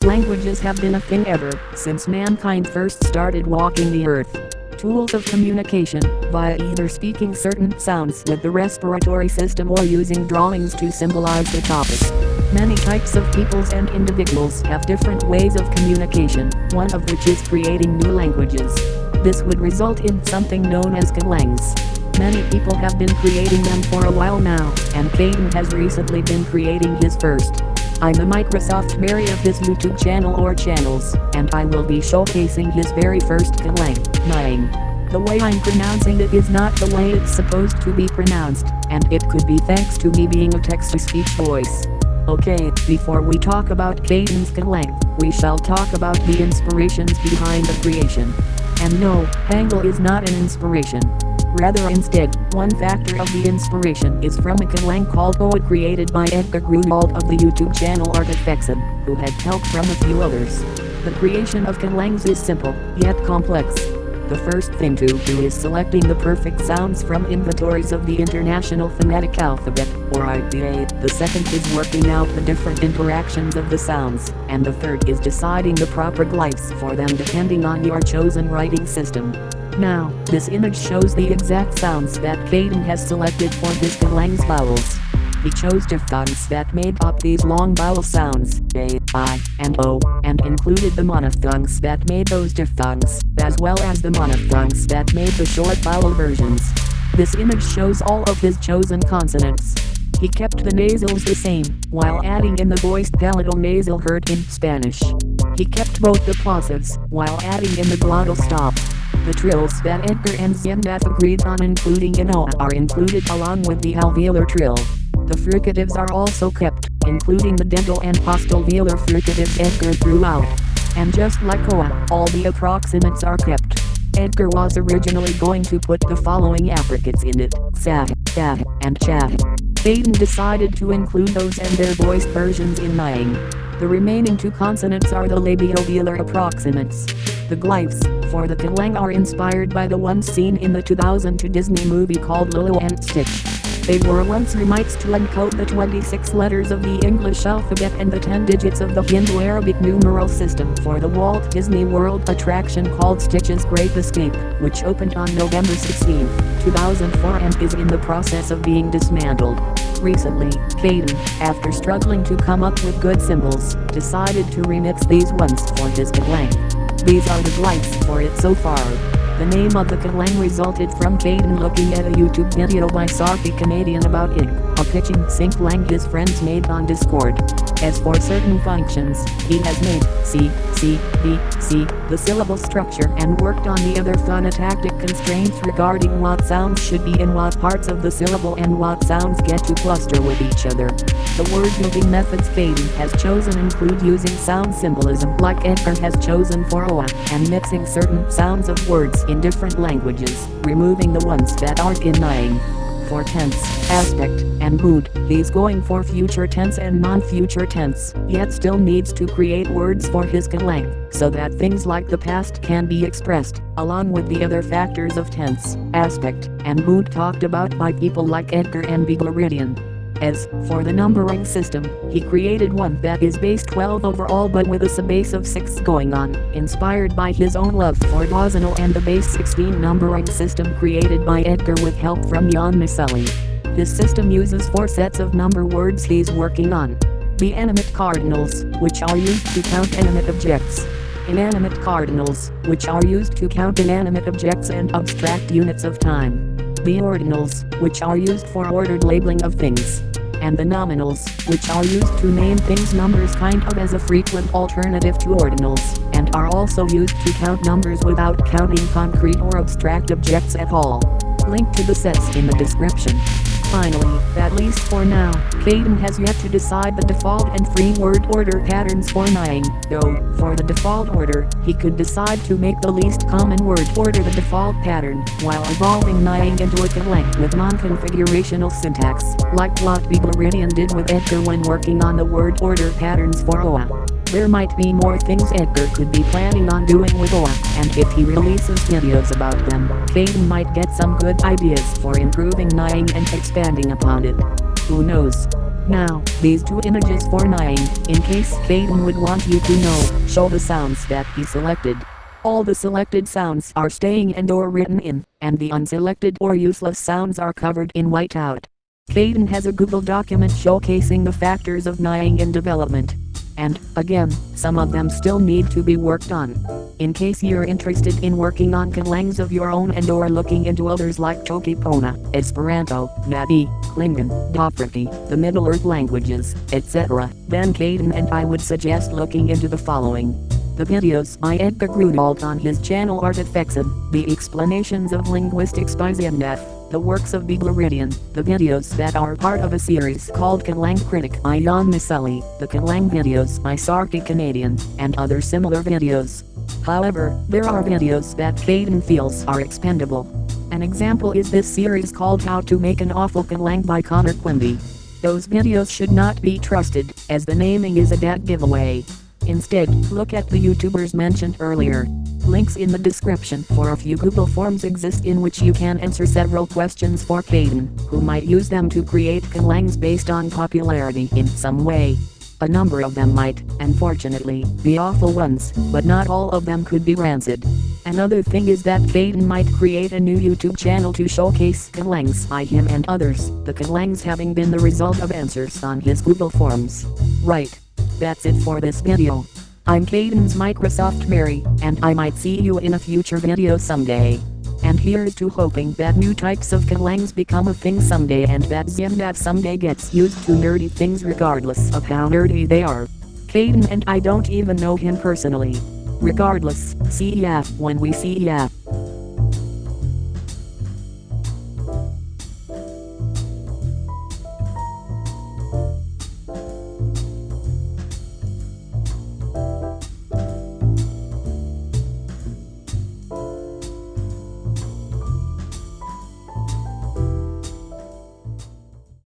Languages have been a thing ever since mankind first started walking the earth. Tools of communication, via either speaking certain sounds with the respiratory system or using drawings to symbolize the topic. Many types of peoples and individuals have different ways of communication, one of which is creating new languages. This would result in something known as Conlangs. Many people have been creating them for a while now, and Caden has recently been creating his first. I'm the Microsoft Mary of his YouTube channel or channels, and I will be showcasing his very first Conlang, Nying. The way I'm pronouncing it is not the way it's supposed to be pronounced, and it could be thanks to me being a text-to-speech voice. Okay, before we talk about Caden's Conlang, we shall talk about the inspirations behind the creation. And no, Hangul is not an inspiration. Rather instead, one factor of the inspiration is from a Conlang called Poet created by Edgar Grunwald of the YouTube channel Artifexen, who had help from a few others. The creation of Conlangs is simple, yet complex. The first thing to do is selecting the perfect sounds from inventories of the International Phonetic Alphabet, or IPA. The second is working out the different interactions of the sounds, and the third is deciding the proper glyphs for them depending on your chosen writing system. Now, this image shows the exact sounds that Caden has selected for his Conlang's vowels. He chose diphthongs that made up these long vowel sounds, A, I, and O, and included the monophthongs that made those diphthongs, as well as the monophthongs that made the short vowel versions. This image shows all of his chosen consonants. He kept the nasals the same, while adding in the voiced palatal nasal heard in Spanish. He kept both the plosives, while adding in the glottal stop. The trills that Edgar and Zendath agreed on including in OA are included along with the alveolar trill. The fricatives are also kept, including the dental and postalveolar fricatives Edgar threw out. And just like OA, all the approximants are kept. Edgar was originally going to put the following affricates in it, sa, ta, and cha. Caden decided to include those and their voiced versions in Nying. The remaining two consonants are the labiovelar approximants. The glyphs for the Conlang are inspired by the ones seen in the 2002 Disney movie called Lilo and Stitch. They were once remites to encode the 26 letters of the English alphabet and the 10 digits of the Hindu-Arabic numeral system for the Walt Disney World attraction called Stitch's Great Escape, which opened on November 16, 2004 and is in the process of being dismantled. Recently, Caden, after struggling to come up with good symbols, decided to remix these ones for his Conlang. These are the glyphs for it so far. The name of the Conlang resulted from Caden looking at a YouTube video by Sarky Canadian about it, a pitching sync lang his friends made on Discord. As for certain functions, he has made C, the syllable structure and worked on the other phonotactic constraints regarding what sounds should be in what parts of the syllable and what sounds get to cluster with each other. The word-building methods Caden has chosen include using sound symbolism like Edgar has chosen for OA, and mixing certain sounds of words in different languages, removing the ones that aren't in Nying. For tense, aspect, and mood, he's going for future tense and non-future tense, yet still needs to create words for his Conlang, so that things like the past can be expressed, along with the other factors of tense, aspect, and mood talked about by people like Edgar and Beglaridian. As for the numbering system, he created one that is base 12 overall but with a subbase of 6 going on, inspired by his own love for Dozenal and the base 16 numbering system created by Edgar with help from Jan Maselli. His system uses 4 sets of number words he's working on. The animate cardinals, which are used to count animate objects. Inanimate cardinals, which are used to count inanimate objects and abstract units of time. The ordinals, which are used for ordered labeling of things. And the nominals, which are used to name things numbers kind of as a frequent alternative to ordinals, and are also used to count numbers without counting concrete or abstract objects at all. Link to the sets in the description. Finally, at least for now, Caden has yet to decide the default and free word order patterns for Nying, though, for the default order, he could decide to make the least common word order the default pattern, while evolving Nying into a Conlang with non-configurational syntax, like what Beglaridian did with Edgar when working on the word order patterns for OA. There might be more things Edgar could be planning on doing with OA, and if he releases videos about them, Caden might get some good ideas for improving Nying and expanding upon it. Who knows? Now, these two images for Nying, in case Caden would want you to know, show the sounds that he selected. All the selected sounds are staying and/or written in, and the unselected or useless sounds are covered in whiteout. Caden has a Google document showcasing the factors of Nying in development. And, again, some of them still need to be worked on. In case you're interested in working on Conlangs of your own and/or looking into others like Tokipona, Esperanto, Nadi, Klingon, Dothraki, the Middle Earth languages, etc., then Caden and I would suggest looking into the following. The videos by Edgar Grunwald on his channel Artifexed, the explanations of linguistics by Zemnef, the works of Bigleridian, the videos that are part of a series called Conlang Critic by Jan Miseli, the Conlang videos by Sarki Canadian, and other similar videos. However, there are videos that Caden feels are expendable. An example is this series called How to Make an Awful Conlang by Connor Quimby. Those videos should not be trusted, as the naming is a dead giveaway. Instead, look at the YouTubers mentioned earlier. Links in the description for a few Google Forms exist in which you can answer several questions for Caden, who might use them to create Conlangs based on popularity in some way. A number of them might, unfortunately, be awful ones, but not all of them could be rancid. Another thing is that Caden might create a new YouTube channel to showcase Conlangs by him and others, the Conlangs having been the result of answers on his Google Forms. Right. That's it for this video. I'm Caden's Microsoft Mary, and I might see you in a future video someday. And here's to hoping that new types of Conlangs become a thing someday and that Zemnaf someday gets used to nerdy things regardless of how nerdy they are. Caden and I don't even know him personally. Regardless, see ya when we see ya.